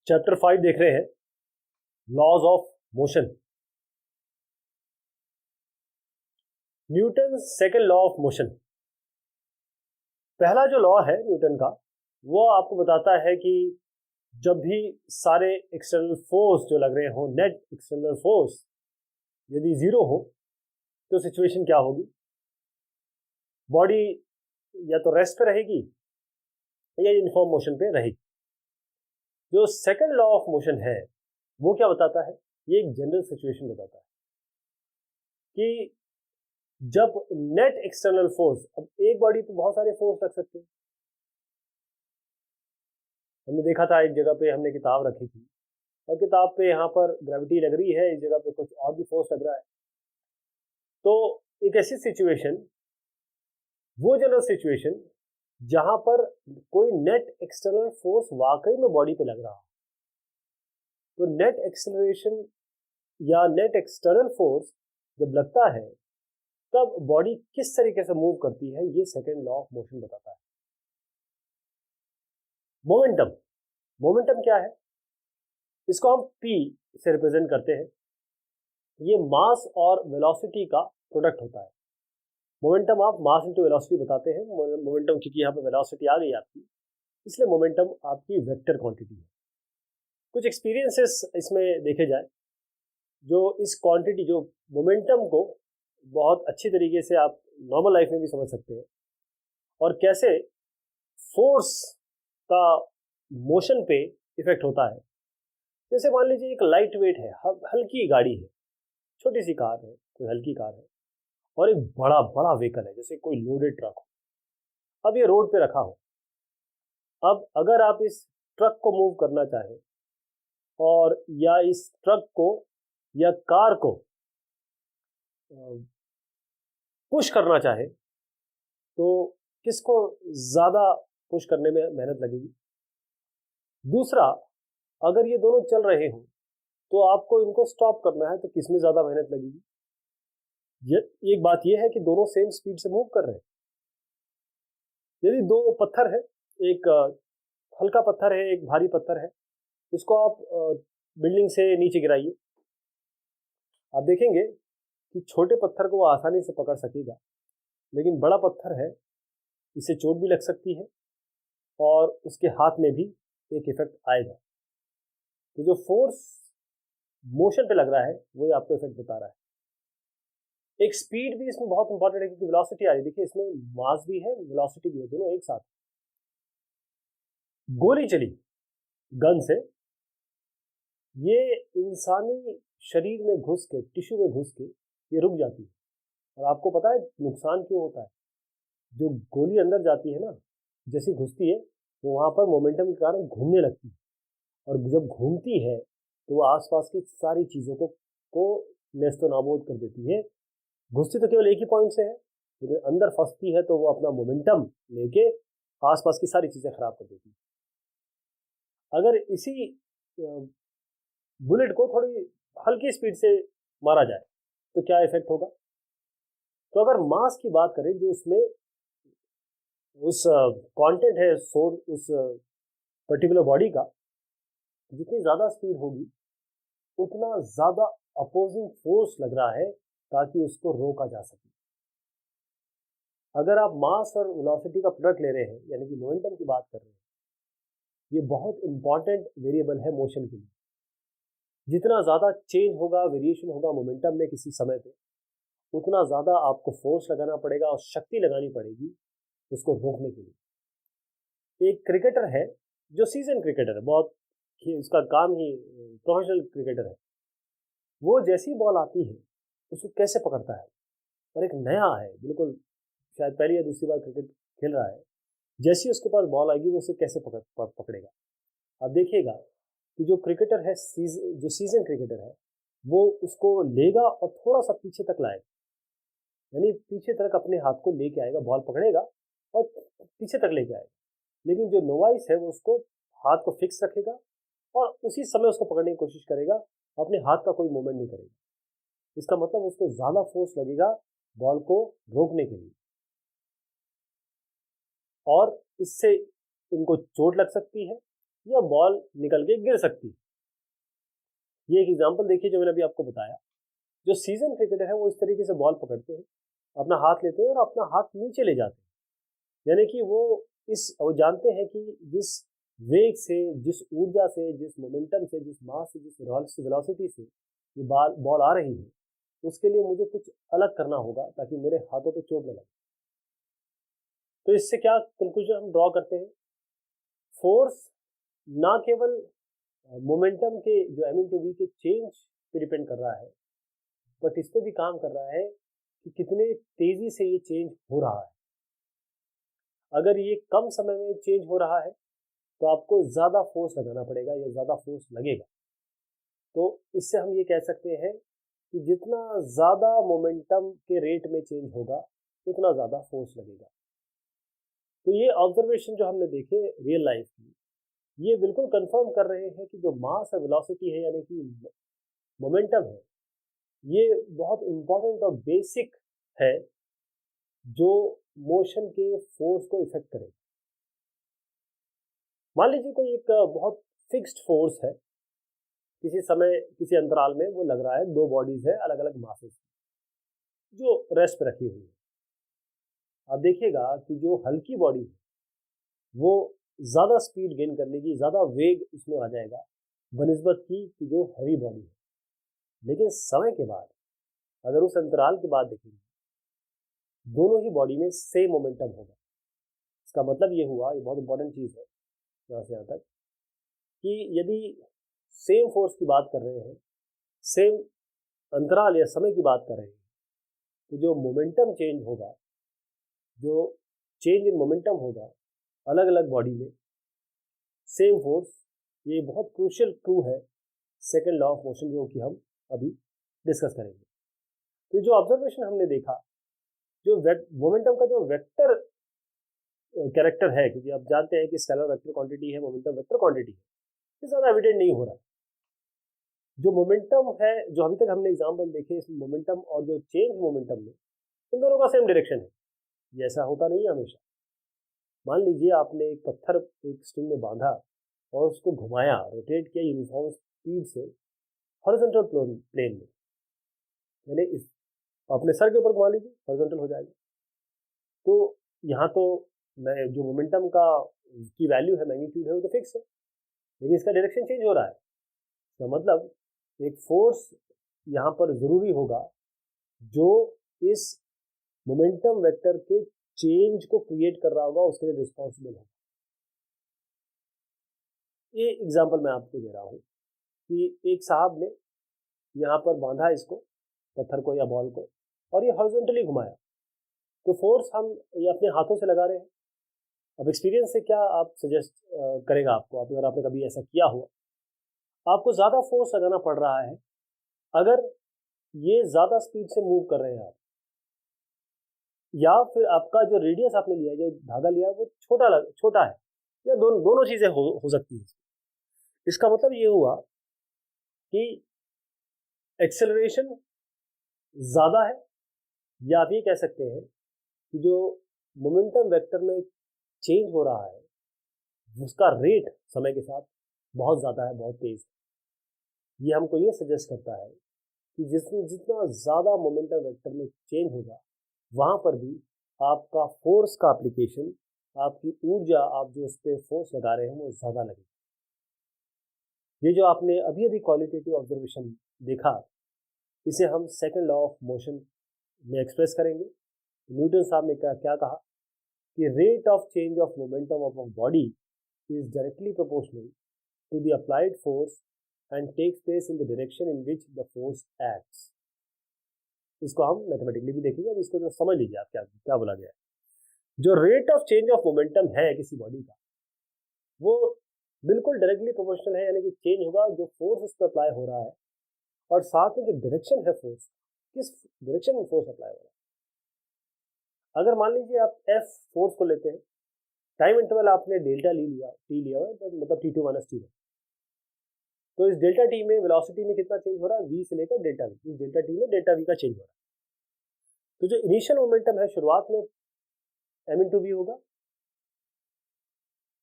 Chapter 5 देख रहे हैं, laws of motion. Newton second law of motion. पहला जो लॉ है न्यूटन का, वो आपको बताता है कि जब भी सारे एक्सटर्नल फोर्स जो लग रहे हो, नेट एक्सटर्नल फोर्स यदि जीरो हो तो सिचुएशन क्या होगी। बॉडी या तो रेस्ट पे रहेगी या यूनिफॉर्म मोशन पे रहेगी। जो सेकेंड लॉ ऑफ मोशन है वो क्या बताता है, ये एक जनरल सिचुएशन बताता है कि जब नेट एक्सटर्नल फोर्स, अब एक बॉडी पे बहुत सारे फोर्स लग सकते हैं। हमने देखा था एक जगह पे हमने किताब रखी थी और किताब पे यहाँ पर ग्रेविटी लग रही है, इस जगह पे कुछ और भी फोर्स लग रहा है। तो एक ऐसी सिचुएशन, वो जनरल सिचुएशन जहां पर कोई नेट एक्सटर्नल फोर्स वाकई में बॉडी पे लग रहा हो, तो नेट एक्सेलरेशन या नेट एक्सटर्नल फोर्स जब लगता है तब बॉडी किस तरीके से मूव करती है, ये सेकेंड लॉ ऑफ मोशन बताता है। मोमेंटम, मोमेंटम क्या है, इसको हम P से रिप्रेजेंट करते हैं। ये मास और वेलोसिटी का प्रोडक्ट होता है। मोमेंटम आप मास इंटू वेलोसिटी बताते हैं। मोमेंटम क्योंकि यहाँ पे वेलोसिटी आ गई आपकी, इसलिए मोमेंटम आपकी वेक्टर क्वांटिटी है। कुछ एक्सपीरियंसेस इसमें देखे जाए जो इस क्वांटिटी, जो मोमेंटम को बहुत अच्छी तरीके से आप नॉर्मल लाइफ में भी समझ सकते हैं, और कैसे फोर्स का मोशन पे इफेक्ट होता है। जैसे मान लीजिए एक लाइट वेट है, हल्की गाड़ी है, छोटी सी कार है, कोई हल्की कार है, और एक बड़ा बड़ा व्हीकल है, जैसे कोई लोडेड ट्रक हो। अब ये रोड पे रखा हो, अब अगर आप इस ट्रक को मूव करना चाहें और या इस ट्रक को या कार को पुश करना चाहे, तो किसको ज्यादा पुश करने में मेहनत लगेगी। दूसरा, अगर ये दोनों चल रहे हो तो आपको इनको स्टॉप करना है, तो किसमें ज्यादा मेहनत लगेगी। एक बात यह है कि दोनों सेम स्पीड से मूव कर रहे हैं। यदि दो पत्थर है, एक हल्का पत्थर है, एक भारी पत्थर है, इसको आप बिल्डिंग से नीचे गिराइए, आप देखेंगे कि छोटे पत्थर को वो आसानी से पकड़ सकेगा, लेकिन बड़ा पत्थर है, इसे चोट भी लग सकती है और उसके हाथ में भी एक इफेक्ट आएगा। तो जो फोर्स मोशन पे लग रहा है वही आपको इफेक्ट बता रहा है। एक स्पीड भी इसमें बहुत इंपॉर्टेंट है, क्योंकि वेलोसिटी आ रही है। देखिए इसमें मास भी है, वेलोसिटी भी है, दोनों एक साथ। गोली चली गन से, ये इंसानी शरीर में घुस के, टिश्यू में घुस के ये रुक जाती है। और आपको पता है नुकसान क्यों होता है। जो गोली अंदर जाती है ना, जैसी घुसती है वो वहां पर मोमेंटम के कारण घूमने लगती है, और जब घूमती है तो वो आसपास की सारी चीजों को नेस्तो नाबूद कर देती है। घुसती तो केवल एक ही पॉइंट से है, लेकिन अंदर फंसती है तो वो अपना मोमेंटम लेके आसपास की सारी चीजें खराब कर देती है। अगर इसी बुलेट को थोड़ी हल्की स्पीड से मारा जाए तो क्या इफेक्ट होगा। तो अगर मास की बात करें, जो उसमें उस कंटेंट है उस पर्टिकुलर बॉडी का, जितनी ज्यादा स्पीड होगी उतना ज्यादा अपोजिंग फोर्स लग रहा है ताकि उसको रोका जा सके। अगर आप मास और वेलोसिटी का प्रोडक्ट ले रहे हैं, यानी कि मोमेंटम की बात कर रहे हैं, ये बहुत इंपॉर्टेंट वेरिएबल है मोशन के लिए। जितना ज्यादा चेंज होगा, वेरिएशन होगा मोमेंटम में किसी समय पे, उतना ज्यादा आपको फोर्स लगाना पड़ेगा और शक्ति लगानी पड़ेगी उसको रोकने के लिए। एक क्रिकेटर है जो सीजन क्रिकेटर है, बहुत उसका काम ही प्रोफेशनल क्रिकेटर है, वो जैसी बॉल आती है उसको कैसे पकड़ता है। और एक नया है, बिल्कुल शायद पहली या दूसरी बार क्रिकेट खेल रहा है, जैसी उसके पास बॉल आएगी वो उसे कैसे पकड़ेगा। आप देखिएगा कि जो क्रिकेटर है, जो सीजन क्रिकेटर है, वो उसको लेगा और थोड़ा सा पीछे तक लाएगा, यानी पीछे तक अपने हाथ को लेके आएगा, बॉल पकड़ेगा और पीछे तक लेके आएगा। लेकिन जो नोवाइस है वो उसको हाथ को फिक्स रखेगा और उसी समय उसको पकड़ने की कोशिश करेगा, अपने हाथ का कोई मूवमेंट नहीं करेगा। इसका मतलब उसको ज्यादा फोर्स लगेगा बॉल को रोकने के लिए, और इससे उनको चोट लग सकती है या बॉल निकल के गिर सकती है। ये एक एग्जांपल देखिए जो मैंने अभी आपको बताया। जो सीजन क्रिकेटर है वो इस तरीके से बॉल पकड़ते हैं, अपना हाथ लेते हैं और अपना हाथ नीचे ले जाते हैं, यानी कि वो जानते हैं कि जिस वेग से, जिस ऊर्जा से, जिस मोमेंटम से, जिस मास से, जिस वेलोसिटी से ये बॉल आ रही है, उसके लिए मुझे कुछ अलग करना होगा ताकि मेरे हाथों पे चोट न लगे। तो इससे क्या कंक्लूजन हम ड्रॉ करते हैं? फोर्स ना केवल मोमेंटम के जो m/v के चेंज पे डिपेंड कर रहा है, बट इस पे भी काम कर रहा है कि कितने तेजी से ये चेंज हो रहा है। अगर ये कम समय में चेंज हो रहा है तो आपको ज़्यादा फोर्स लगाना पड़ेगा या ज़्यादा फोर्स लगेगा। तो इससे हम ये कह सकते हैं कि जितना ज़्यादा मोमेंटम के रेट में चेंज होगा उतना ज़्यादा फोर्स लगेगा। तो ये ऑब्जर्वेशन जो हमने देखे रियल लाइफ की, ये बिल्कुल कंफर्म कर रहे हैं कि जो मास है, वेलोसिटी है, यानी कि मोमेंटम है, ये बहुत इम्पोर्टेंट और बेसिक है जो मोशन के फोर्स को इफेक्ट करे। मान लीजिए कोई एक बहुत फिक्स्ड फोर्स है, किसी समय किसी अंतराल में वो लग रहा है, दो बॉडीज है अलग अलग मासेस जो रेस्ट पे रखी हुई है। आप देखिएगा कि जो हल्की बॉडी है वो ज़्यादा स्पीड गेन कर लेगी, ज़्यादा वेग उसमें आ जाएगा बनिस्बत की कि जो हैवी बॉडी है। लेकिन समय के बाद अगर उस अंतराल के बाद देखेंगे, दोनों ही बॉडी में सेम मोमेंटम होगा। इसका मतलब ये हुआ, ये बहुत इंपॉर्टेंट चीज़ है यहाँ से यहाँ तक, कि यदि सेम फोर्स की बात कर रहे हैं, सेम अंतराल या समय की बात कर रहे हैं, तो जो मोमेंटम चेंज होगा, जो चेंज इन मोमेंटम होगा अलग अलग बॉडी में, सेम फोर्स, ये बहुत क्रूशियल ट्रू है सेकंड लॉ ऑफ मोशन जो कि हम अभी डिस्कस करेंगे। तो जो ऑब्जर्वेशन हमने देखा, जो मोमेंटम का जो वेक्टर कैरेक्टर है, क्योंकि आप जानते हैं कि स्केलर वेक्टर क्वांटिटी है, मोमेंटम वेक्टर क्वांटिटी है, ये ज़्यादा एविडेंट नहीं हो रहा है। जो मोमेंटम है, जो अभी तक हमने एग्जाम्पल देखे, इस मोमेंटम और जो चेंज मोमेंटम में, इन दोनों का सेम डायरेक्शन है। ये ऐसा होता नहीं है हमेशा। मान लीजिए आपने एक पत्थर एक स्ट्रिंग में बांधा और उसको घुमाया, रोटेट किया यूनिफॉर्म स्पीड से हॉरिजॉन्टल प्लेन में, यानी इस अपने सर के ऊपर घुमा लीजिए, हॉरिजॉन्टल हो जाएगा। तो यहाँ तो मैं जो मोमेंटम का की वैल्यू है, मैग्नीट्यूड है, वो तो फिक्स है, लेकिन इसका डायरेक्शन चेंज हो रहा है। इसका मतलब एक फोर्स यहाँ पर ज़रूरी होगा जो इस मोमेंटम वेक्टर के चेंज को क्रिएट कर रहा होगा, उसके लिए रिस्पॉन्सिबल होगा। ये एग्जांपल मैं आपको दे रहा हूँ कि एक साहब ने यहाँ पर बांधा इसको, पत्थर को या बॉल को, और ये हॉरिजॉन्टली घुमाया, तो फोर्स हम ये अपने हाथों से लगा रहे हैं। अब एक्सपीरियंस से क्या आप सजेस्ट करेगा आपको, आप अगर आपने कभी ऐसा किया हुआ, आपको ज़्यादा फोर्स लगाना पड़ रहा है अगर ये ज़्यादा स्पीड से मूव कर रहे हैं आप, या फिर आपका जो रेडियस आपने लिया है, जो धागा लिया है, वो छोटा है, या दोनों चीज़ें हो सकती हैं। इसका मतलब ये हुआ कि एक्सेलरेशन ज़्यादा है, या आप ये कह सकते हैं कि जो मोमेंटम वेक्टर में चेंज हो रहा है उसका रेट समय के साथ बहुत ज़्यादा है, बहुत तेज़ है। ये हमको ये सजेस्ट करता है कि जितना ज़्यादा मोमेंटम वेक्टर में चेंज होगा, वहाँ पर भी आपका फोर्स का एप्लीकेशन, आपकी ऊर्जा, आप जो उस पर फोर्स लगा रहे हैं, वो ज़्यादा लगेगी। ये जो आपने अभी अभी क्वालिटेटिव ऑब्जर्वेशन देखा, इसे हम सेकंड लॉ ऑफ मोशन में एक्सप्रेस करेंगे। न्यूटन साहब ने क्या कहा कि rate of change of momentum of a body is directly proportional to the applied force and takes place in the direction in which the force acts. इसको हम mathematically भी देखेंगे, अब इसको जो समझ लीजिए आप क्या बोला गया है। जो rate of change of momentum है किसी बॉडी का, वो बिल्कुल डायरेक्टली प्रोपोर्शनल है, यानी कि चेंज होगा जो फोर्स उस पर अप्लाई हो रहा है, और साथ में जो डायरेक्शन है फोर्स, किस डायरेक्शन में फोर्स अप्लाई हो रहा है। अगर मान लीजिए आप एफ फोर्स को लेते हैं, टाइम इंटरवल आपने डेल्टा टी लिया हुआ है, मतलब t2 - t1, तो इस डेल्टा टी में वेलोसिटी में कितना चेंज हो रहा है, v से लेकर डेल्टा वी, इस डेल्टा टी में डेल्टा वी का चेंज हो रहा है। तो जो इनिशियल मोमेंटम है शुरुआत में m × v होगा,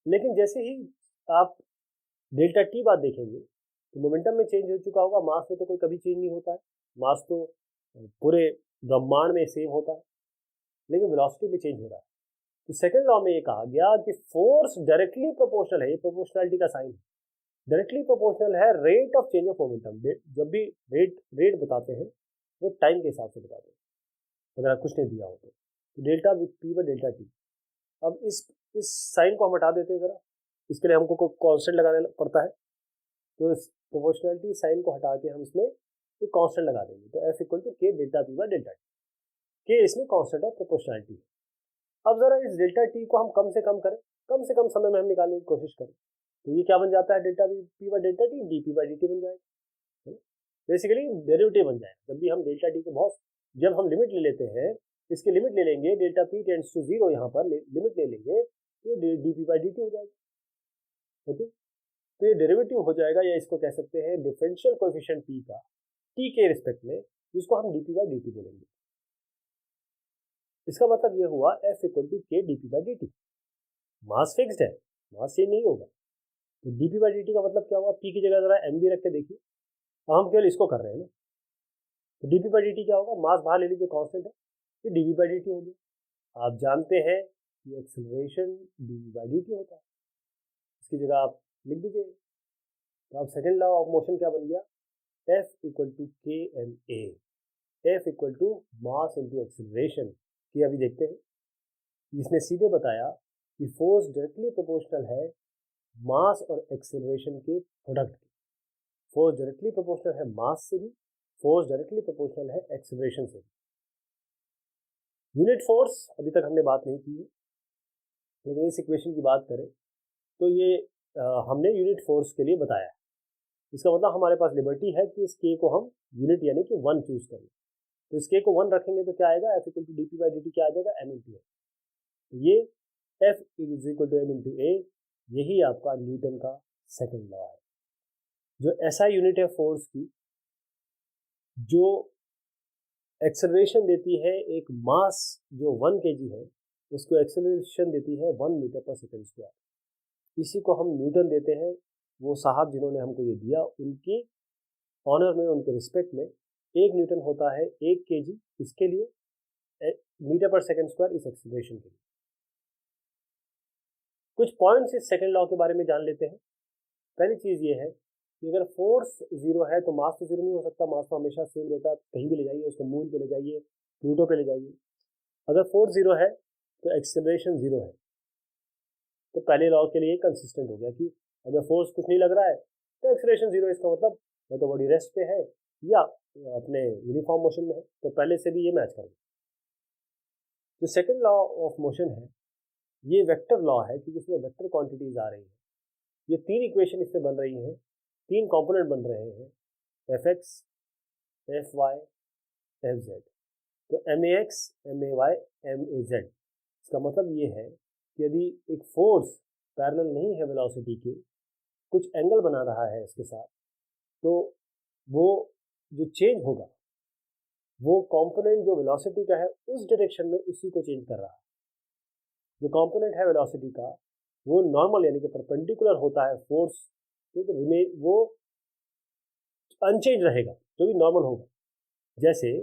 लेकिन जैसे ही आप डेल्टा टी बात देखेंगे तो मोमेंटम में चेंज हो चुका होगा, मास में तो कोई कभी चेंज नहीं होता है, मास तो पूरे ब्रह्मांड में सेम होता है, लेकिन वेलोसिटी में चेंज हो रहा है। तो सेकंड लॉ में ये कहा गया कि फोर्स डायरेक्टली प्रोपोर्शनल है, ये प्रोपोर्शनलिटी का साइन है, डायरेक्टली प्रोपोर्शनल है rate of change of momentum. जब भी रेट बताते हैं वो टाइम के हिसाब से बताते हैं, अगर कुछ नहीं दिया हो तो डेल्टा पी व डेल्टा टी। अब इस साइन को हम हटा देते हैं जरा, इसके लिए हमको कांस्टेंट लगाना पड़ता है, तो इस प्रोपोर्शनलिटी साइन को हटा के हम इसमें एक कांस्टेंट लगा देंगे, तो एफ इक्वल टू के डेल्टा पी व डेल्टा टी, के इसमें कांस्टेंट ऑफ प्रोपोर्शनलिटी है। अब जरा इस डेल्टा टी को हम कम से कम करें, कम से कम समय में हम निकालने की कोशिश करें, तो ये क्या बन जाता है, डेल्टा पी व delta T D P by D T बन जाएगा, बेसिकली डेरिवेटिव बन जाएगा। जब भी हम डेल्टा टी को जब हम लिमिट ले लेते हैं, इसकी लिमिट ले लेंगे, डेल्टा पी टेंड्स टू 0 यहाँ पर लिमिट ले लेंगे, तो ये D P by D T हो जाएगा। ओके, तो ये डेरिवेटिव हो जाएगा, या इसको कह सकते हैं डिफरेंशियल कोएफिशिएंट पी का टी के रिस्पेक्ट में, जिसको हम D P by D T बोलेंगे। इसका मतलब ये हुआ एफ इक्वल टू के D P by D T. Mass fixed है, मास चेंज नहीं होगा, तो D P by D T का मतलब क्या हुआ, पी की जगह जरा एम भी रख के देखिए, हम केवल इसको कर रहे हैं ना, तो D P by D T क्या होगा, मास बाहर ले लीजिए कांस्टेंट है, तो D P by D T हो गया। आप जानते हैं कि acceleration D P by D T होता है, इसकी जगह आप लिख दीजिए, तो आप सेकेंड लॉ ऑफ मोशन क्या बन गया, F equal to K M A, F equal to mass into acceleration. कि अभी देखते हैं, इसने सीधे बताया कि फोर्स डायरेक्टली प्रोपोर्शनल है मास और एक्सेलरेशन के प्रोडक्ट के। फोर्स डायरेक्टली प्रोपोर्शनल है मास से भी, फोर्स डायरेक्टली प्रोपोर्शनल है एक्सेलरेशन से भी। यूनिट फोर्स अभी तक हमने बात नहीं की है, लेकिन इस इक्वेशन की बात करें तो ये हमने यूनिट फोर्स के लिए बताया है। इसका मतलब हमारे पास लिबर्टी है कि इस के को हम यूनिट यानी कि 1 चूज करें, तो इस के को 1 रखेंगे तो क्या आएगा, F equal to D P by D T क्या आ जाएगा, एम इंटू ए। तो ये F is equal to M into A, यही आपका न्यूटन का सेकंड लॉ है। जो ऐसा यूनिट है फोर्स की जो एक्सेलरेशन देती है, एक मास जो 1 kg है उसको एक्सेलरेशन देती है 1 मीटर पर सेकेंड स्क्वायर, इसी को हम न्यूटन देते हैं। वो साहब जिन्होंने हमको ये दिया, उनकी ऑनर में, उनके रिस्पेक्ट में 1 न्यूटन होता है 1 kg, इसके लिए मीटर पर सेकेंड स्क्वायर इस एक्सेलरेशन के लिए। कुछ पॉइंट्स इस सेकेंड लॉ के बारे में जान लेते हैं। पहली चीज़ ये है कि अगर फोर्स 0 है तो मास तो 0 नहीं हो सकता, मास तो हमेशा सेम रहता है, कहीं भी ले जाइए उसको, मून पे ले जाइए, प्लूटो पे ले जाइए। अगर फोर्स 0 है तो एक्सेलरेशन 0 है, तो पहले लॉ के लिए कंसिस्टेंट हो गया कि अगर फोर्स कुछ नहीं लग रहा है तो एक्सेलरेशन 0, इसका मतलब या तो बॉडी रेस्ट पे है या अपने यूनिफॉर्म मोशन में है, तो पहले से भी ये मैच कर गया। जो सेकेंड लॉ ऑफ मोशन है ये वेक्टर लॉ है, क्योंकि इसमें वेक्टर क्वांटिटीज आ रही हैं। ये 3 इक्वेशन इससे बन रही हैं, 3 कंपोनेंट बन रहे हैं, F X, F Y, F Z. तो M A X, M A Y, M A Z. इसका मतलब ये है कि यदि एक फोर्स पैरेलल नहीं है वेलोसिटी के, कुछ एंगल बना रहा है इसके साथ, तो वो जो चेंज होगा वो कंपोनेंट जो वेलोसिटी का है उस डायरेक्शन में उसी को चेंज कर रहा है। जो कंपोनेंट है वेलोसिटी का वो नॉर्मल यानी कि परपेंडिकुलर होता है फोर्स के, तो वो अनचेंज रहेगा, जो भी नॉर्मल होगा। जैसे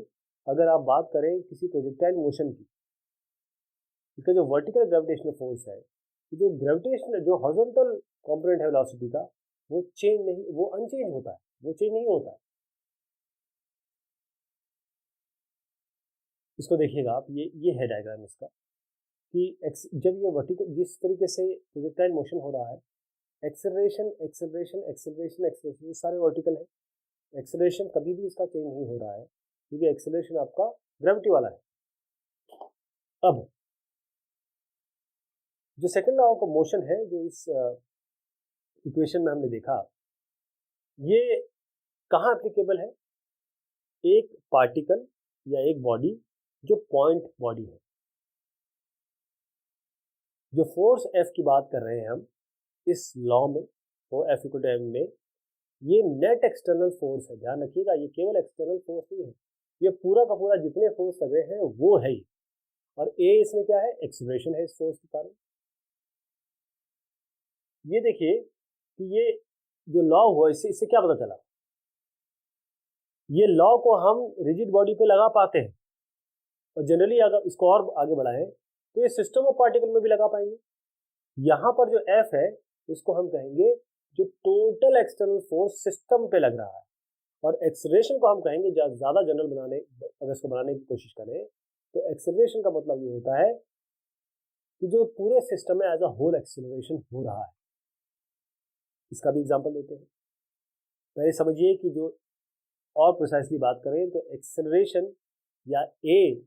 अगर आप बात करें किसी प्रोजेक्टाइल मोशन की, इसका जो वर्टिकल ग्रेविटेशनल फोर्स है, जो ग्रेविटेशनल जो हॉरिजॉन्टल कंपोनेंट है वेलोसिटी का, वो चेंज नहीं, वो अनचेंज होता है, वो चेंज नहीं होता है। इसको देखिएगा आप, ये है डायग्राम इसका कि जब ये वर्टिकल, जिस तरीके से प्रोजेक्टाइल मोशन हो रहा है, एक्सेलरेशन एक्सेलरेशन एक्सेलरेशन एक्सेलरेशन, सारे वर्टिकल है। एक्सेलरेशन कभी भी इसका चेंज नहीं हो रहा है, क्योंकि एक्सेलरेशन आपका ग्रेविटी वाला है। अब जो सेकेंड लॉ ऑफ मोशन है, जो इस इक्वेशन में हमने देखा, ये कहाँ एप्लीकेबल है, एक पार्टिकल या एक बॉडी जो पॉइंट बॉडी है। जो फोर्स एफ की बात कर रहे हैं हम इस लॉ में, वो एफ इक्वल टू एम में, ये नेट एक्सटर्नल फोर्स है। ध्यान रखिएगा, ये केवल एक्सटर्नल फोर्स नहीं है, ये पूरा का पूरा जितने फोर्स लगे हैं वो है ही। और ए इसमें क्या है, एक्सेलरेशन है इस फोर्स के कारण। ये देखिए कि ये जो लॉ हुआ इससे इससे क्या पता चला? ये लॉ को हम रिजिड बॉडी पे लगा पाते हैं, और जनरली अगर इसको और आगे बढ़ाएं तो ये सिस्टम ऑफ पार्टिकल में भी लगा पाएंगे। यहाँ पर जो एफ है इसको हम कहेंगे जो टोटल एक्सटर्नल फोर्स सिस्टम पे लग रहा है, और एक्सेलरेशन को हम कहेंगे ज़्यादा जनरल बनाने, अगर इसको बनाने की कोशिश करें तो एक्सेलरेशन का मतलब ये होता है कि जो पूरे सिस्टम में एज अ होल एक्सेलरेशन हो रहा है। इसका भी एग्जांपल देते हैं। पहले समझिए कि जो और प्रिसाइसली बात करें तो एक्सेलरेशन या ए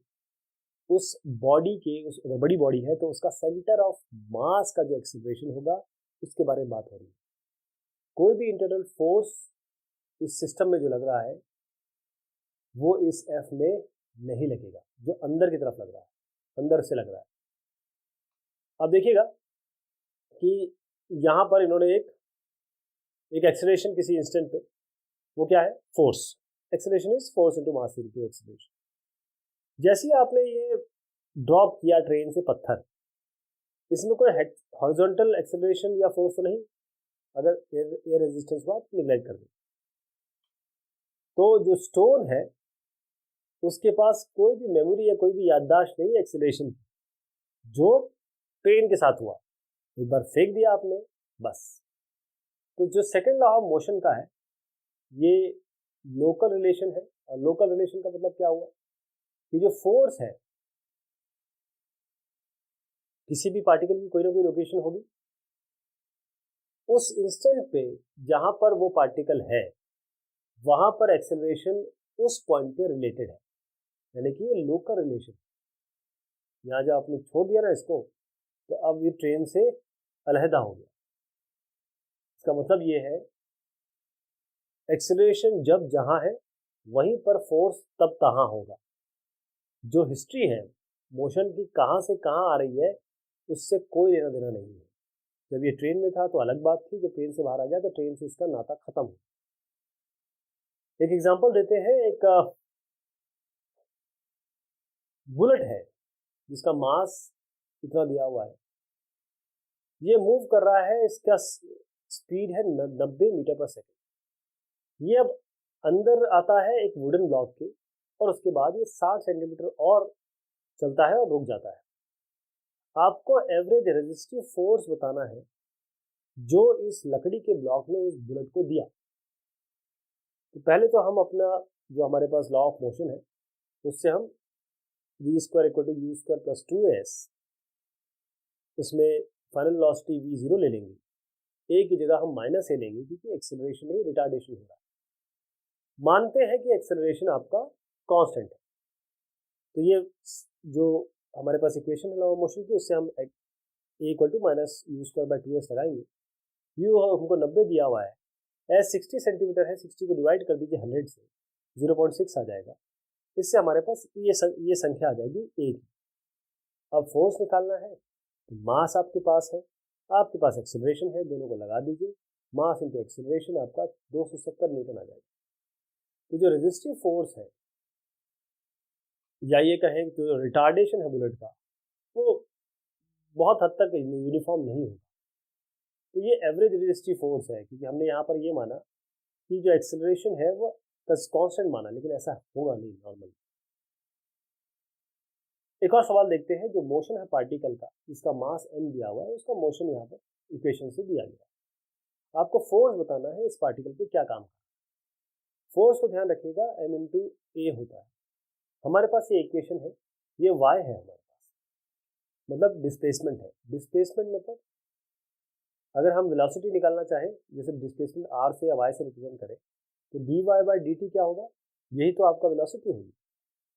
उस बॉडी के, उस अगर बड़ी बॉडी है तो उसका सेंटर ऑफ मास का जो एक्सेलरेशन होगा उसके बारे में बात हो रही है। कोई भी इंटरनल फोर्स इस सिस्टम में जो लग रहा है वो इस एफ में नहीं लगेगा, जो अंदर की तरफ लग रहा है, अंदर से लग रहा है। अब देखिएगा कि यहाँ पर इन्होंने एक एक्सेलरेशन किसी इंस्टेंट पे, वो क्या है? Force. Acceleration is force into mass into acceleration. जैसे ही आपने ये ड्रॉप किया ट्रेन से पत्थर, इसमें कोई हॉरिजॉन्टल एक्सेलरेशन या फोर्स तो नहीं, अगर एयर रेजिस्टेंस को आप निगलेक्ट कर दें तो जो स्टोन है उसके पास कोई भी मेमोरी या कोई भी याददाश्त नहीं है एक्सेलरेशन, जो ट्रेन के साथ हुआ, एक बार फेंक दिया आपने बस। तो जो सेकंड लॉ ऑफ मोशन का है ये लोकल रिलेशन है, और लोकल रिलेशन का मतलब क्या हुआ कि जो फोर्स है किसी भी पार्टिकल की कोई ना कोई लोकेशन होगी, उस इंस्टेंट पे जहां पर वो पार्टिकल है वहां पर एक्सेलरेशन उस पॉइंट पे रिलेटेड है, यानी कि ये लोकल रिलेशन। यहाँ जब आपने छोड़ दिया ना इसको, तो अब ये ट्रेन से अलहदा हो गया। इसका मतलब ये है एक्सेलरेशन जब जहां है वहीं पर फोर्स तब तहां होगा। जो हिस्ट्री है मोशन की कहाँ से कहाँ आ रही है उससे कोई लेना देना नहीं है। जब ये ट्रेन में था तो अलग बात थी, जब ट्रेन से बाहर आ गया तो ट्रेन से इसका नाता खत्म हो। एक एग्जांपल देते हैं, एक बुलेट है जिसका मास इतना दिया हुआ है, ये मूव कर रहा है, इसका स्पीड है 90 मीटर पर सेकेंड। ये अब अंदर आता है एक वुडन ब्लॉक के, और उसके बाद ये 60 सेंटीमीटर और चलता है और रुक जाता है। आपको एवरेज रेजिस्टिव फोर्स बताना है जो इस लकड़ी के ब्लॉक ने इस बुलेट को दिया। तो पहले तो हम अपना जो हमारे पास लॉ ऑफ मोशन है उससे हम v square equal to U square plus 2s, उसमें फाइनल वेलोसिटी v0 ले लेंगे, a की जगह हम माइनस ए लेंगे क्योंकि एक्सेलरेशन नहीं रिटार्डेशन हो रहा है। मानते हैं कि एक्सेलरेशन आपका कांस्टेंट है, तो ये जो हमारे पास इक्वेशन है लॉ ऑफ मोशन की, उससे हम a equal to minus U square by 2s लगाएंगे। u हमको 90 दिया हुआ है, s 60 सेंटीमीटर है, 60 को डिवाइड कर दीजिए 100 से, 0.6 आ जाएगा। इससे हमारे पास ये संख्या आ जाएगी a की। अब फोर्स निकालना है तो मास आपके पास है, आपके पास एक्सेलरेशन है, दोनों को लगा दीजिए, मास इंटू एक्सेलरेशन आपका 270 न्यूटन आ जाएगा। तो जो रेजिस्टिव फोर्स है या ये कहें कि जो रिटार्डेशन है बुलेट का, वो बहुत हद तक यूनिफॉर्म नहीं होगा। तो ये एवरेज रेजिस्टिव फोर्स है, क्योंकि हमने यहाँ पर ये माना कि जो एक्सेलरेशन है वो कांस्टेंट माना, लेकिन ऐसा होगा नहीं नॉर्मली। एक और सवाल देखते हैं, जो मोशन है पार्टिकल का जिसका मास m दिया हुआ है, उसका मोशन यहाँ पर इक्वेशन से दिया गया। आपको फोर्स बताना है इस पार्टिकल पे क्या काम करता है। फोर्स को ध्यान रखिएगा m इंटू ए होता है। हमारे पास ये इक्वेशन है, ये y है हमारे पास, मतलब डिस्प्लेसमेंट है। डिस्प्लेसमेंट मतलब अगर हम वेलोसिटी निकालना चाहें, जैसे डिस्प्लेसमेंट r से या y से रिप्रेजेंट करें, तो dy बाई dt क्या होगा? यही तो आपका वेलोसिटी होगी।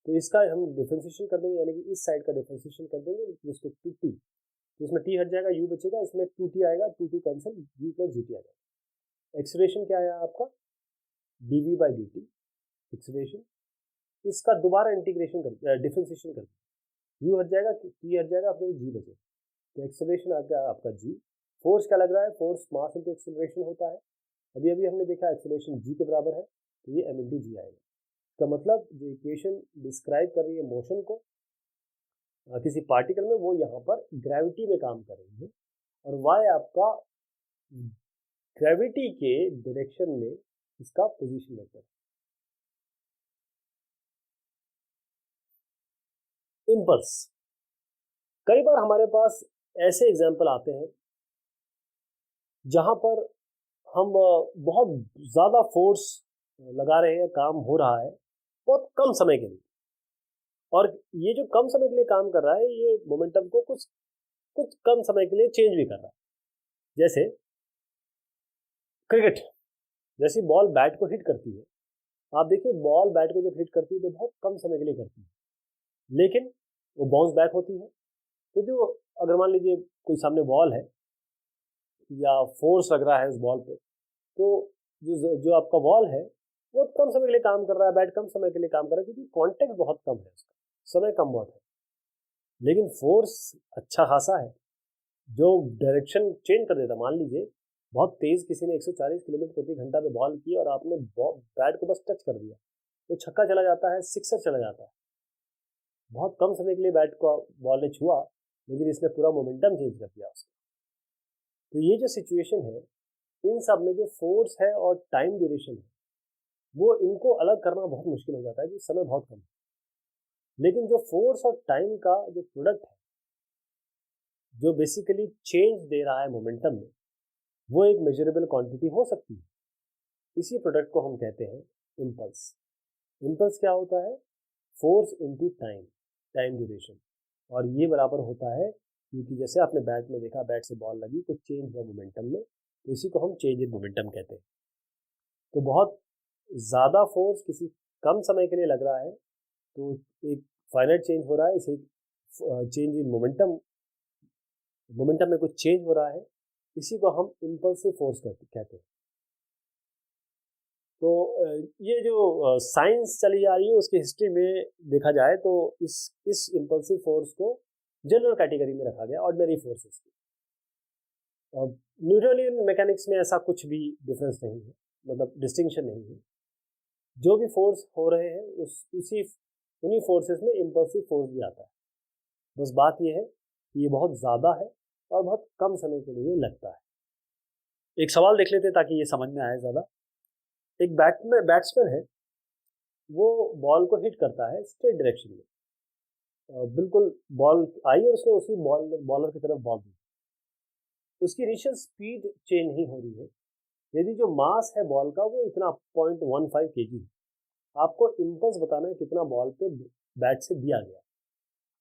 तो इसका हम डिफरेंशिएशन कर देंगे, यानी कि इस साइड का डिफरेंशिएशन कर देंगे रिस्पेक्ट टू t। तो इसमें t हट जाएगा, u बचेगा, इसमें 2t आएगा, 2 कैंसिल, v प्लस gt आ जाएगा। एक्सेलरेशन क्या आया आपका? dv by dt acceleration. इसका दोबारा इंटीग्रेशन कर डिफरेंशिएशन कर देंगे, u हट जाएगा, t हट जाएगा, अपने g बचेगा। तो एक्सेलरेशन आ गया आपका g। फोर्स क्या लग रहा है? फोर्स मास इंटू एक्सेलरेशन होता है। अभी अभी हमने देखा एक्सेलरेशन g के बराबर है, तो ये m इंटू जी आएगा। का मतलब जो इक्वेशन डिस्क्राइब कर रही है मोशन को किसी पार्टिकल में, वो यहाँ पर ग्रेविटी में काम कर रही है, और y आपका ग्रेविटी के डायरेक्शन में इसका पोजीशन वेक्टर। इम्पल्स, कई बार हमारे पास ऐसे एग्जाम्पल आते हैं जहां पर हम बहुत ज़्यादा फोर्स लगा रहे हैं, काम हो रहा है बहुत कम समय के लिए, और ये जो कम समय के लिए काम कर रहा है ये मोमेंटम को कुछ कम समय के लिए चेंज भी कर रहा है। जैसे क्रिकेट, जैसी बॉल बैट को हिट करती है, आप देखिए बॉल बैट को जब हिट करती है तो बहुत कम समय के लिए करती है, लेकिन वो बाउंस बैक होती है। तो जो अगर मान लीजिए कोई सामने बॉल है या फोर्स लग रहा है उस बॉल पे, तो जो आपका बॉल है वो कम समय के लिए काम कर रहा है, बैट कम समय के लिए काम कर रहा है, क्योंकि कांटेक्ट बहुत कम है, उसका समय कम बहुत है, लेकिन फोर्स अच्छा खासा है जो डायरेक्शन चेंज कर देता। मान लीजिए बहुत तेज किसी ने 140 किलोमीटर प्रति घंटा पे बॉल की और आपने बैट को बस टच कर दिया, वो छक्का चला जाता है, सिक्सर चला जाता है। बहुत कम समय के लिए बैट को बॉल ने छुआ, लेकिन इसने पूरा मोमेंटम चेंज कर दिया उसका। तो ये जो सिचुएशन है, इन सब में जो फोर्स है और टाइम ड्यूरेशन है, वो इनको अलग करना बहुत मुश्किल हो जाता है क्योंकि समय बहुत कम है। लेकिन जो फोर्स और टाइम का जो प्रोडक्ट है, जो बेसिकली चेंज दे रहा है मोमेंटम में, वो एक मेजरेबल क्वांटिटी हो सकती है। इसी प्रोडक्ट को हम कहते हैं इम्पल्स। इम्पल्स क्या होता है? Force into time, time duration, और ये बराबर होता है क्योंकि जैसे आपने बैट में देखा, बैट से बॉल लगी तो चेंज हुआ मोमेंटम में, तो इसी को हम चेंज इन मोमेंटम कहते हैं। तो बहुत ज़्यादा फोर्स किसी कम समय के लिए लग रहा है तो एक फाइनाइट चेंज हो रहा है, इसे चेंज इन मोमेंटम, मोमेंटम में कुछ चेंज हो रहा है, इसी को हम इम्पल्सिव फोर्स कहते हैं। तो ये जो साइंस चली आ रही है उसकी हिस्ट्री में देखा जाए तो इस इम्पल्सिव फोर्स को जनरल कैटेगरी में रखा गया, ऑर्डिनरी फोर्सेस की। न्यूटोनियन मैकेनिक्स में ऐसा कुछ भी डिफरेंस नहीं है, मतलब डिस्टिंक्शन नहीं है। जो भी फोर्स हो रहे हैं उन्हीं फोर्सेस में इम्पल्सिव फोर्स भी आता है। बस बात यह है कि ये बहुत ज़्यादा है और बहुत कम समय के लिए लगता है। एक सवाल देख लेते ताकि ये समझ में आए ज़्यादा। एक बैट्समैन है, वो बॉल को हिट करता है स्ट्रेट डायरेक्शन में, बिल्कुल बॉल आई और उसने उसी बॉलर की तरफ बॉल दी। उसकी इनिशियल स्पीड चेंज नहीं हो रही है। यदि जो मास है बॉल का वो इतना 0.15 kg है, आपको इम्पल्स बताना है कितना बॉल पे बैट से दिया गया।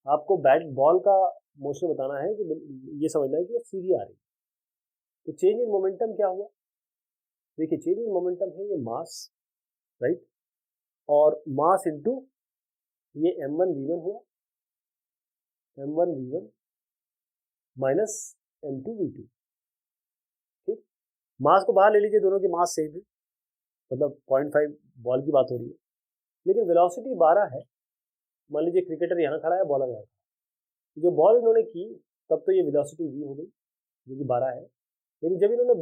आपको बॉल का मोशन बताना है कि ये समझना है कि वो सीधी आ रही है। तो चेंज इन मोमेंटम क्या हुआ? देखिए चेंज इन मोमेंटम है ये मास, राइट, और मास इनटू ये m1v1 हुआ, m1v1 माइनस m2v2। ठीक, मास को बाहर ले लीजिए, दोनों के मास सेम है, मतलब 0.5 बॉल की बात हो रही है, लेकिन वेलोसिटी 12 है। मान लीजिए क्रिकेटर यहाँ खड़ा है, बॉलर यहाँ खड़ा है, जो बॉल इन्होंने की तब तो ये वेलोसिटी v हो गई जो कि 12 है, लेकिन जब इन्होंने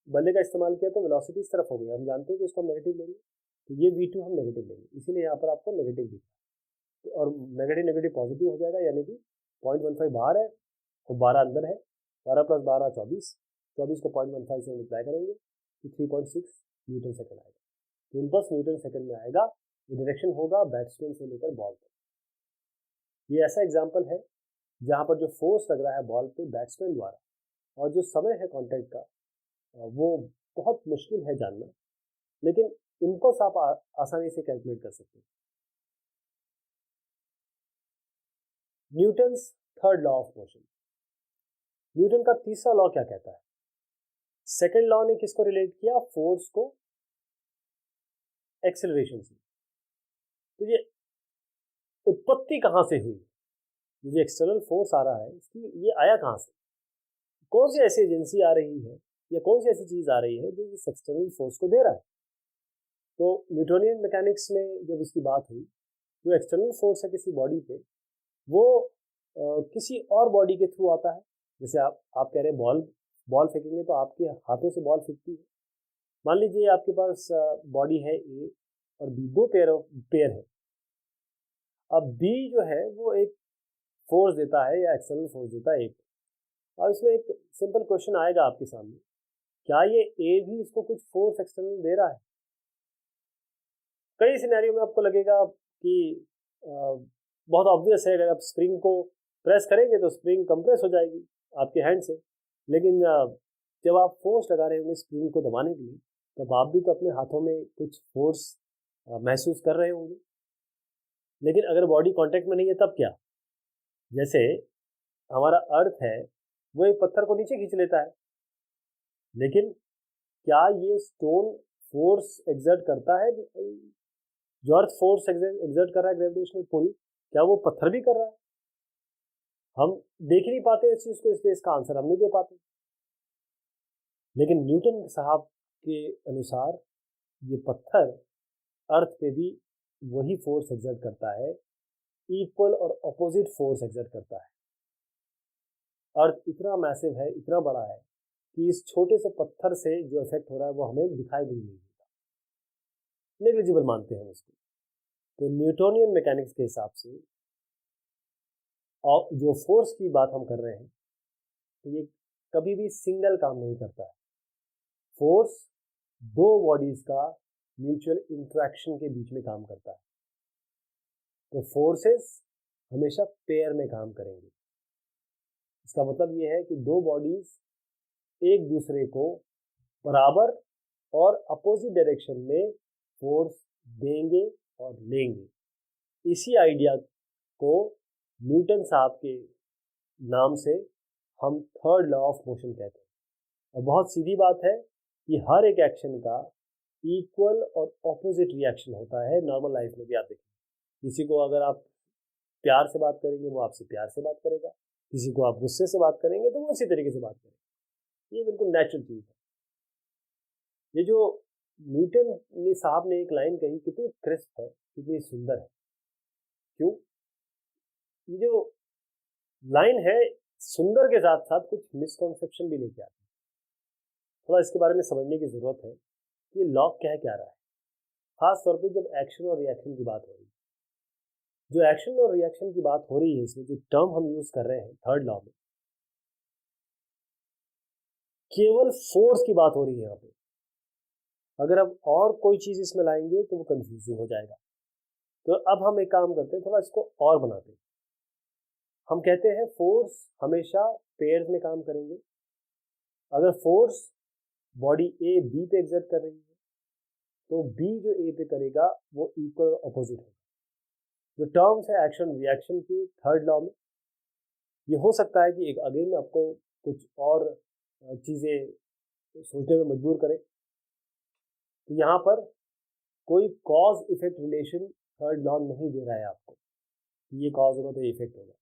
बल्ले का इस्तेमाल किया तो वेलोसिटी इस तरफ हो गई। हम जानते हैं कि इसको हम नेगेटिव लेंगे, तो ये v2 हम नेगेटिव लेंगे, इसीलिए यहाँ पर आपको नेगेटिव दिख रहा है। और नेगेटिव नेगेटिव पॉजिटिव हो जाएगा, यानी कि 0.15 बाहर है और 12 अंदर है। 12 + 12 24, 24 को 0.15 से मल्टीप्लाई करेंगे तो 3.6 न्यूटन सेकंड आएगा। तो इम्पल्स न्यूटन सेकंड में आएगा। डायरेक्शन होगा बैट्समैन से लेकर बॉल तक। ये ऐसा एग्जाम्पल है जहाँ पर जो फोर्स लग रहा है बॉल पे बैट्समैन द्वारा, और जो समय है कॉन्टैक्ट का, वो बहुत मुश्किल है जानना, लेकिन इम्पल्स आप आसानी से कैलकुलेट कर सकते हैं। Newton's third law of motion. Newton का तीसरा लॉ क्या कहता है? सेकंड लॉ ने किसको रिलेट किया? फोर्स को एक्सेलरेशन से। तो ये उत्पत्ति कहां से हुई? ये जो एक्सटर्नल फोर्स आ रहा है इसकी ये आया कहां से? कौन सी ऐसी एजेंसी आ रही है या कौन सी ऐसी चीज आ रही है जो इस एक्सटर्नल फोर्स को दे रहा है? तो न्यूटोनियन मैकेनिक्स में जब इसकी बात हुई, जो एक्सटर्नल फोर्स है किसी बॉडी पे, वो किसी और बॉडी के थ्रू आता है। जैसे आप कह रहे हैं बॉल फेंकेंगे तो आपके हाथों से बॉल फेंकती है। मान लीजिए आपके पास बॉडी है ए और बी, दो पेयर है। अब बी जो है वो एक फोर्स देता है या एक्सटर्नल फोर्स देता है एक, और इसमें एक सिंपल क्वेश्चन आएगा आपके सामने क्या ये ए भी इसको कुछ फोर्स एक्सटर्नल दे रहा है? कई सिनेरियो में आपको लगेगा कि बहुत ऑब्वियस है, अगर आप स्प्रिंग को प्रेस करेंगे तो स्प्रिंग कंप्रेस हो जाएगी आपके हैंड से, लेकिन जब आप फोर्स लगा रहे होंगे स्प्रिंग को दबाने के लिए, तब आप भी तो अपने हाथों में कुछ फोर्स महसूस कर रहे होंगे। लेकिन अगर बॉडी कांटेक्ट में नहीं है तब क्या? जैसे हमारा अर्थ है वो एक पत्थर को नीचे खींच लेता है, लेकिन क्या ये स्टोन फोर्स एग्जर्ट करता है? जो अर्थ फोर्स एग्जर्ट कर रहा है, ग्रेविटेशनल पुल, क्या वो पत्थर भी कर रहा है? हम देख ही नहीं पाते इस चीज को, इसलिए इसका आंसर हम नहीं दे पाते। लेकिन न्यूटन साहब के अनुसार ये पत्थर अर्थ पे भी वही फोर्स एग्जर्ट करता है, इक्वल और अपोजिट फोर्स एग्जर्ट करता है। अर्थ इतना मैसिव है, इतना बड़ा है कि इस छोटे से पत्थर से जो इफेक्ट हो रहा है वो हमें दिखाई भी नहीं देता, नेग्लिजिबल मानते हैं उसको। तो न्यूटोनियन मैकेनिक्स के हिसाब से और जो फोर्स की बात हम कर रहे हैं, तो ये कभी भी सिंगल काम नहीं करता है। फोर्स दो बॉडीज का म्यूचुअल इंटरेक्शन के बीच में काम करता है। तो फोर्सेस हमेशा पेयर में काम करेंगे। इसका मतलब ये है कि दो बॉडीज एक दूसरे को बराबर और अपोजिट डायरेक्शन में फोर्स देंगे और लेंगे। इसी आइडिया को न्यूटन साहब के नाम से हम थर्ड लॉ ऑफ मोशन कहते हैं। और बहुत सीधी बात है कि हर एक एक्शन का इक्वल और ऑपोजिट रिएक्शन होता है। नॉर्मल लाइफ में भी आप देखेंगे, किसी को अगर आप प्यार से बात करेंगे वो आपसे प्यार से बात करेगा, किसी को आप गुस्से से बात करेंगे तो वो उसी तरीके से बात करेगा। ये बिल्कुल नेचुरल चीज़ है। ये जो न्यूटन साहब ने एक लाइन कही, कितनी क्रिस्प है, कितनी सुंदर है। क्यों? ये जो लाइन है सुंदर के साथ साथ कुछ मिसकॉन्सेप्शन भी लेके आती है। थोड़ा इसके बारे में समझने की जरूरत है कि लॉ कह क्या रहा है, खास तौर पे जब एक्शन और रिएक्शन की बात हो रही है। जो एक्शन और रिएक्शन की बात हो रही है, इसमें जो टर्म हम यूज कर रहे हैं थर्ड लॉ में, केवल फोर्स की बात हो रही है यहाँ पे। अगर हम और कोई चीज इसमें लाएंगे तो वो कंफ्यूजिंग हो जाएगा। तो अब हम एक काम करते हैं, थोड़ा इसको और बनाते हैं। हम कहते हैं फोर्स हमेशा पेयर्स में काम करेंगे। अगर फोर्स बॉडी ए बी पे एग्जर्ट कर रही है तो बी जो ए पे करेगा वो इक्वल अपोजिट होगा। जो टर्म्स है एक्शन रिएक्शन की थर्ड लॉ में, ये हो सकता है कि एक अगेन आपको कुछ और चीज़ें सोचने में मजबूर करे। तो यहाँ पर कोई cause effect relation third law नहीं दे रहा है आपको, ये कॉज होगा तो इफेक्ट होगा।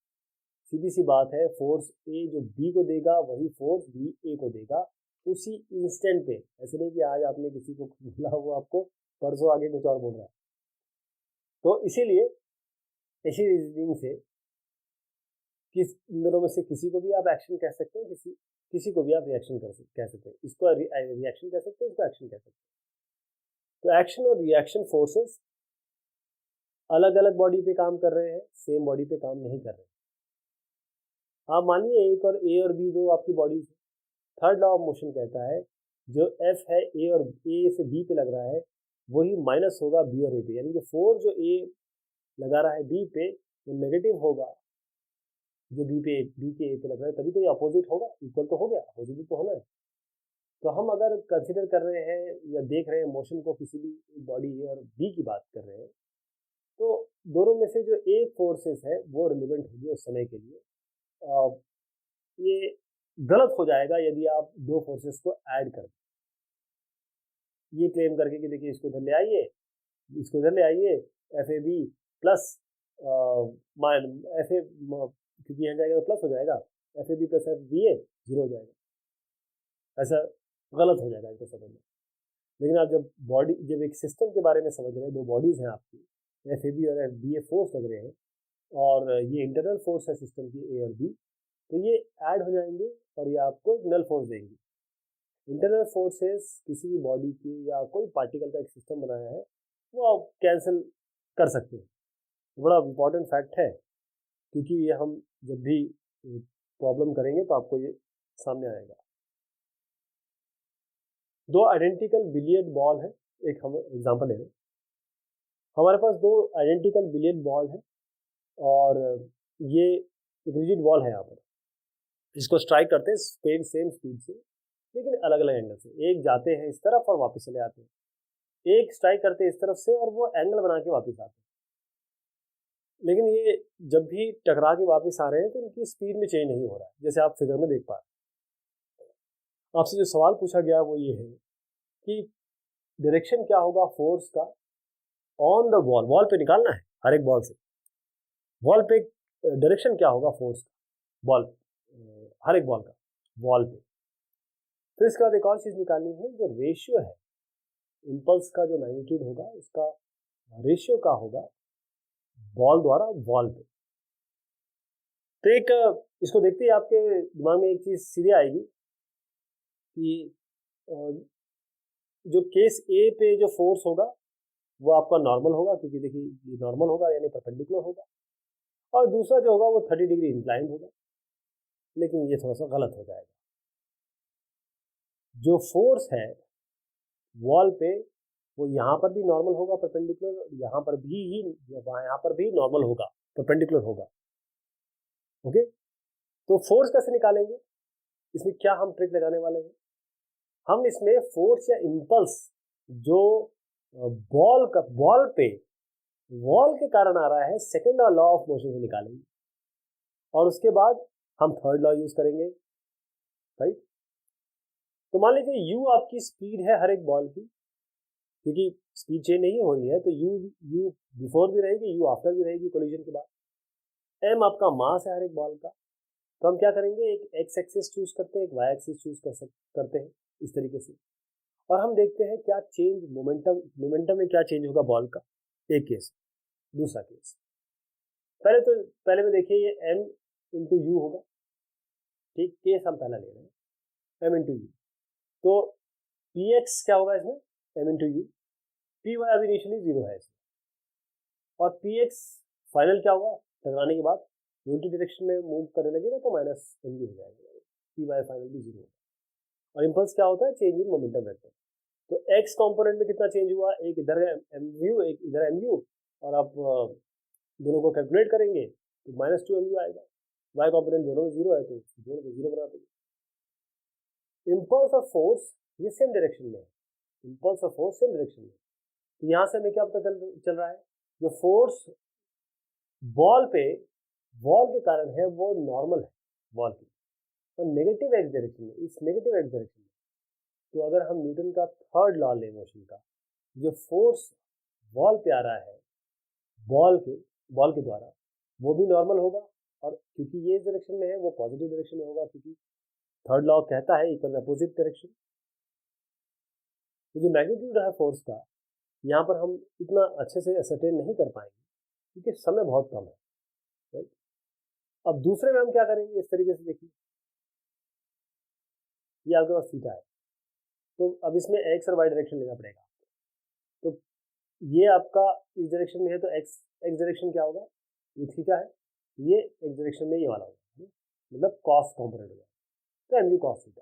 सीधी सी बात है, फोर्स ए जो बी को देगा वही फोर्स बी ए को देगा उसी इंस्टेंट पे। ऐसे नहीं कि आज आपने किसी को बोला वो आपको परसों आगे कुछ और बोल रहा है। तो इसीलिए इसी रीजनिंग से इन दोनों में से किसी को भी आप एक्शन कह सकते हैं, किसी को भी आप रिएक्शन कह सकते हैं। इसको रिएक्शन कह सकते हैं, इसको एक्शन कह सकते हैं। तो एक्शन और रिएक्शन फोर्सेस अलग अलग बॉडी पे काम कर रहे हैं, सेम बॉडी पे काम नहीं कर रहे। आप मानिए ए और बी दो आपकी बॉडीज है। थर्ड लॉ ऑफ मोशन कहता है जो एफ है ए से बी पे लग रहा है वही माइनस होगा बी और ए पे, यानी कि फोर्स जो ए लगा रहा है बी पे वो नेगेटिव होगा जो बी के ए पे लग रहा है। तभी तो ये अपोजिट होगा, इक्वल तो हो गया, अपोजिट भी तो होना है। तो हम अगर कंसिडर कर रहे हैं या देख रहे हैं मोशन को, किसी भी बॉडी ए और बी की बात कर रहे हैं, तो दोनों में से जो एक फोर्सेस है वो रिलेवेंट होगी उस समय के लिए। ये गलत हो जाएगा यदि आप दो फोर्सेस को ऐड कर ये क्लेम करके कि देखिए इसको इधर ले आइए, इसको इधर ले आइए, F A B plus F A, क्योंकि यहाँ जाएगा तो प्लस हो जाएगा, F A B plus F B A zero हो जाएगा। ऐसा गलत हो जाएगा इसको समझना। लेकिन आप जब एक सिस्टम के बारे में समझ रहे हैं, दो बॉडीज हैं आपकी, एफ ए बी और एफ बी ए फोर्स लग रहे हैं और ये इंटरनल फोर्स है सिस्टम की ए और बी, तो ये ऐड हो जाएंगे और ये आपको एक नल फोर्स देंगे। इंटरनल फोर्सेस किसी भी बॉडी की या कोई पार्टिकल का एक सिस्टम बनाया है वो आप कैंसिल कर सकते हैं। बड़ा इंपॉर्टेंट फैक्ट है, क्योंकि ये हम जब भी प्रॉब्लम करेंगे तो आपको ये सामने आएगा। दो आइडेंटिकल बिलियर्ड बॉल है, एक हम एग्जांपल ले रहे हैं, हमारे पास दो आइडेंटिकल बिलियर्ड बॉल है और ये एक रिजिड बॉल है यहाँ पर, इसको स्ट्राइक करते हैं सेम स्पीड से लेकिन अलग अलग एंगल से, एक जाते हैं इस तरफ और वापस चले आते हैं, एक स्ट्राइक करते हैं इस तरफ से और वो एंगल बना के वापस आते हैं, लेकिन ये जब भी टकरा के वापस आ रहे हैं तो इनकी स्पीड में चेंज नहीं हो रहा है, जैसे आप फिगर में देख पा रहे हैं। आपसे जो सवाल पूछा गया वो ये है कि डायरेक्शन क्या होगा फोर्स का ऑन द वॉल, वॉल पे निकालना है हर एक बॉल से, वॉल पे डायरेक्शन क्या होगा फोर्स का बॉल, हर एक बॉल का वॉल पे। फिर इसके बाद एक और चीज़ निकालनी है, जो रेशियो है इम्पल्स का, जो मैग्नीट्यूड होगा उसका रेशियो का होगा बॉल द्वारा वॉल पे। तो एक इसको देखते ही आपके दिमाग में एक चीज़ सीधे आएगी कि जो केस ए पे जो फोर्स होगा वो आपका नॉर्मल होगा, क्योंकि देखिए ये नॉर्मल होगा यानी परपेंडिकुलर होगा, और दूसरा जो होगा वो 30 डिग्री इंक्लाइंड होगा, लेकिन ये थोड़ा सा गलत हो जाएगा। जो फोर्स है वॉल पे वो यहाँ पर भी नॉर्मल होगा परपेंडिकुलर, यहाँ पर भी ही यहाँ पर भी नॉर्मल होगा परपेंडिकुलर होगा। ओके, तो फोर्स कैसे निकालेंगे, इसमें क्या हम ट्रिक लगाने वाले हैं, हम इसमें फोर्स या इम्पल्स जो बॉल पे वॉल के कारण आ रहा है सेकेंड लॉ ऑफ मोशन से निकालेंगे, और उसके बाद हम थर्ड लॉ यूज करेंगे, राइट। तो मान लीजिए यू आपकी स्पीड है हर एक बॉल की, क्योंकि स्पीड चेंज नहीं हो रही है तो यू बिफोर भी रहेगी, यू आफ्टर भी रहेगी कोलिजन के बाद। एम आपका मास है हर एक बॉल का, तो हम क्या करेंगे, एक एक्स एक्सिस चूज करते हैं, एक वाई एक्सिस चूज करते हैं इस तरीके से, और हम देखते हैं क्या चेंज मोमेंटम में क्या चेंज होगा बॉल का। एक केस, दूसरा केस, पहले में देखिए ये एम इंटू यू होगा, ठीक, केस हम पहला ले रहे हैं एम इंटू यू, तो पी एक्स क्या होगा इसमें, M into U, P Y अभी इनिशियली 0 है इसमें, और पी एक्स फाइनल क्या होगा, टकराने के बाद यूनिटी डायरेक्शन में मूव करने लगेगा तो माइनस एम यू हो जाएगा, पी वाई फाइनल भी 0 होगा। और इम्पल्स क्या होता है, चेंज इन मोमेंटम वेक्टर। तो एक्स कंपोनेंट में कितना चेंज हुआ, एक इधर है एम यू, एक इधर एम यू, और आप दोनों को कैलकुलेट करेंगे तो -2 एम यू आएगा। वाई कंपोनेंट दोनों में 0 है तो दोनों को 0 बना देंगे। इम्पल्स और फोर्स ये सेम डायरेक्शन में है, इम्पल्स और फोर्स सेम डायरेक्शन में। तो यहाँ से हमें क्या पता चल रहा है, जो फोर्स बॉल पे वॉल के कारण है वो नॉर्मल है बॉल की, और नेगेटिव एक्स डायरेक्शन में, इस नेगेटिव एक्स डायरेक्शन में। तो अगर हम न्यूटन का थर्ड लॉ ले मोशन का, जो फोर्स वॉल पे आ रहा है बॉल के द्वारा, वो भी नॉर्मल होगा, और क्योंकि ये इस डायरेक्शन में है वो पॉजिटिव डायरेक्शन में होगा, क्योंकि थर्ड लॉ कहता है इक्वल अपोजिट डायरेक्शन। तो जो मैग्नीट्यूड है फोर्स का, यहाँ पर हम इतना अच्छे से असरटेन नहीं कर पाएंगे क्योंकि समय बहुत कम है, राइट। अब दूसरे में हम क्या करेंगे, इस तरीके से देखिए, ये आपके पास थीटा है, तो अब इसमें एक्स और वाई डायरेक्शन लेना पड़ेगा। तो ये आपका इस डायरेक्शन में है तो एक्स डायरेक्शन क्या होगा, ये थीटा है, ये एक्स डायरेक्शन में ये वाला होगा, मतलब कॉस कॉम्पोनेंट होगा, तो एम यू कॉस थीटा।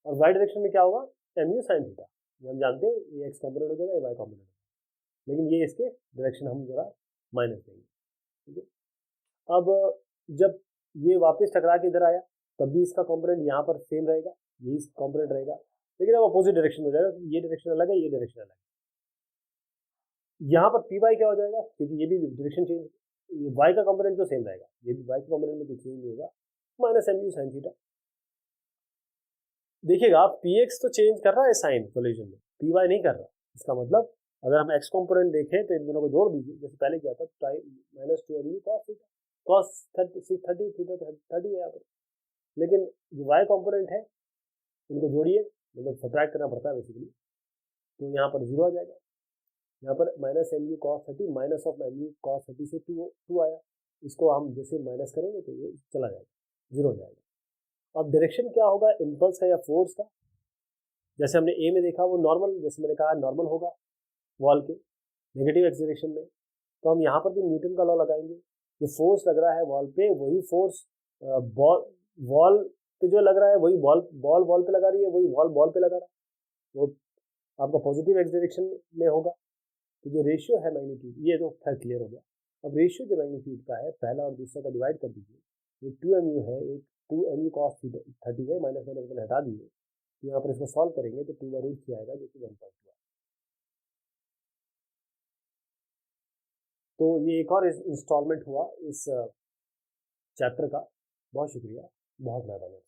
और वाई डायरेक्शन में क्या होगा, एम यू साइन थीटा। ये हम जानते हैं, ये एक्स कॉम्पोनेंट हो जाएगा, ये वाई कॉम्पोनेंट हो जाएगा, लेकिन ये इसके डायरेक्शन हम जरा माइनस देंगे, ठीक है। अब जब ये वापस टकरा के इधर आया तब भी इसका कॉम्पोनेंट यहाँ पर सेम रहेगा, यही कॉम्पोनेंट रहेगा, लेकिन अब अपोजिट डायरेक्शन हो जाएगा, ये डायरेक्शन अलग है, ये डायरेक्शन अलग है। यहाँ पर पी वाई क्या हो जाएगा, क्योंकि ये भी डायरेक्शन चेंज, ये वाई का कॉम्पोनेंट तो सेम रहेगा, ये भी वाई के कॉम्पोनेंट में कोई चेंज नहीं होगा, minus M U sine theta. देखिएगा पी एक्स तो चेंज कर रहा है साइन कोलिजन में, पी वाई नहीं कर रहा। इसका मतलब अगर हम एक्स कॉम्पोनेंट देखें तो इन दोनों को जोड़ दीजिए, जैसे पहले किया था, -2 M U cos theta, cos 30 theta 30 है यहाँ पर, लेकिन जो वाई कॉम्पोनेंट है इनको जोड़िए, मतलब सब्ट्रैक्ट करना पड़ता है बेसिकली, तो यहाँ पर 0 आ जाएगा। यहाँ पर minus M U cos 30 minus of M U cos 30 से 2 आया, इसको हम जैसे माइनस करेंगे तो ये चला जाएगा, 0 हो जाएगा। अब डायरेक्शन क्या होगा इम्पल्स का या फोर्स का, जैसे हमने ए में देखा वो नॉर्मल, जैसे मैंने कहा नॉर्मल होगा वॉल के नेगेटिव एक्स डायरेक्शन में, तो हम यहाँ पर भी न्यूटन का लॉ लगाएंगे। जो फोर्स लग रहा है वॉल पे वही फोर्स वॉल पे जो लग रहा है वही बॉल पे लगा रही है, वही बॉल पे लगा रहा है, वो आपका पॉजिटिव एक्स डायरेक्शन में होगा। तो जो रेशियो है मैग्नीट्यूड, ये तो खैर क्लियर हो गया। अब रेशियो जो मैग्नीट्यूड का है, पहला और दूसरा का डिवाइड कर दीजिए। एक 2mu है, एक 2mu cos 30 है, माइनस माइनस मैंने हटा दिए। तो यहाँ पर इसको सॉल्व करेंगे तो 2/√3 आएगा, जो कि 1.2 है। तो ये एक और इंस्टॉलमेंट हुआ इस चैप्टर का। बहुत शुक्रिया, बहुत मेहरबानी।